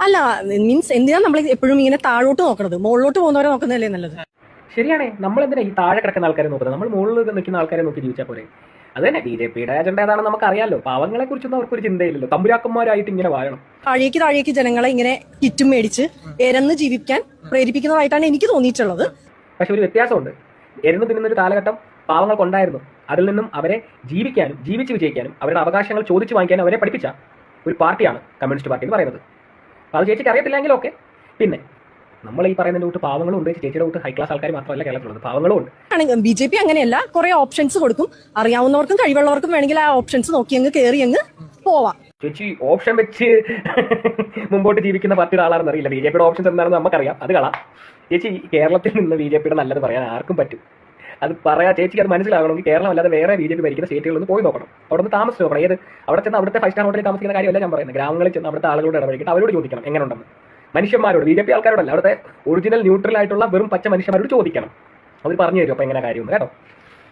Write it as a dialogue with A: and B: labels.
A: അല്ല, മീൻസ് എന്തിനാ നമ്മൾ എപ്പോഴും ഇങ്ങനെ താഴോട്ട് നോക്കണത്? മുകളിലോട്ട് പോകുന്നവരെ നോക്കുന്നതല്ലേ നല്ലത്?
B: ശരിയാണേ, നമ്മൾ എന്തിനാ ഈ താഴെ കിടക്കുന്ന ആൾക്കാരെ നോക്കുന്നത്? നമ്മൾ മുകളിൽ നിൽക്കുന്ന ആൾക്കാരെ നോക്കി ജീവിച്ചാൽ പോരെ? അത് തന്നെ BJP-യുടെ അജണ്ട ഏതാണെന്ന് നമുക്കറിയാലോ. പാവങ്ങളെ കുറിച്ചൊന്നും അവർക്കൊരു ചിന്തയില്ലല്ലോ. തമ്പുരാക്കന്മാരായിട്ട് ഇങ്ങനെ വാഴണം.
A: താഴേക്ക് താഴേക്ക് ജനങ്ങളെ ഇങ്ങനെ കിറ്റും മേടിച്ച് എരന്ന് ജീവിക്കാൻ പ്രേരിപ്പിക്കുന്നതായിട്ടാണ് എനിക്ക് തോന്നിയിട്ടുള്ളത്.
B: പക്ഷെ ഒരു വ്യത്യാസമുണ്ട്. എരുന്ന് തിന്നുന്നൊരു കാലഘട്ടം പാവങ്ങൾക്കുണ്ടായിരുന്നു. അതിൽ നിന്നും അവരെ ജീവിക്കാനും ജീവിച്ച് വിജയിക്കാനും അവരുടെ അവകാശങ്ങൾ ചോദിച്ചു വാങ്ങിക്കാനും അവരെ പഠിപ്പിച്ച ഒരു പാർട്ടിയാണ് കമ്മ്യൂണിസ്റ്റ് പാർട്ടി എന്ന് പറയുന്നത്. അപ്പോൾ അത് ചേച്ചിക്ക് അറിയത്തില്ലെങ്കിൽ ഓക്കെ. പിന്നെ നമ്മൾ ഈ പറയുന്നതിൻ്റെ കൂട്ട് പാവങ്ങളും ഉണ്ട്. ചേച്ചിയുടെ കൂട്ട് ഹൈ ക്ലാസ് ആൾക്കാർ മാത്രമല്ല കേരളത്തിലുള്ളത്, പാവങ്ങളും ഉണ്ട്.
A: BJP അങ്ങനെയല്ല, കുറെ ഓപ്ഷൻസ് കൊടുക്കും. അറിയാവുന്നവർക്കും കഴിവുള്ളവർക്കും വേണമെങ്കിൽ ആ ഓപ്ഷൻസ് നോക്കി അങ്ങ് കയറി അങ്ങ് പോവാം.
B: ചേച്ചി ഓപ്ഷൻ വെച്ച് മുമ്പോട്ട് ജീവിക്കുന്ന പാർട്ടിയുടെ ആളാണെന്ന് അറിയില്ല. BJP-യുടെ ഓപ്ഷൻസ് എന്താണെന്ന് നമുക്കറിയാം, അത് കളാം. ചേച്ചി കേരളത്തിൽ നിന്ന് BJP-യുടെ നല്ലത് പറയാൻ ആർക്കും പറ്റും. അത് പറയാം. ചേച്ചിക്ക് അത് മനസ്സിലാകണമെങ്കിൽ കേരളം അല്ലാതെ വേറെ BJP ഭരിക്കുന്ന സ്റ്റേറ്റുകളിൽ പോയി നോക്കണം. അവിടെ നിന്ന് താമസിച്ച് നോക്കണം. അവിടെ ചെന്ന് അവിടുത്തെ 5 സ്റ്റാർ ഹോട്ടലിൽ താമസിക്കുന്ന കാര്യമല്ല ഞാൻ പറയുന്നത്. ഗ്രാമങ്ങളിൽ ചെന്ന് അവിടുത്തെ ആളുകളോട് ഇടപഴകിയിട്ട് അവരോട് ചോദിക്കണം എങ്ങനെ ഉണ്ടെന്ന്. മനുഷ്യന്മാരോട്, BJP ആൾക്കാരോടല്ല, അവിടുത്തെ ഒറിജിനൽ ന്യൂട്രൽ ആയിട്ടുള്ള വെറും പച്ച മനുഷ്യന്മാരോട് ചോദിക്കണം. അവർ പറഞ്ഞു തരും അപ്പോൾ എങ്ങനെ കാര്യമുണ്ട് കേട്ടോ.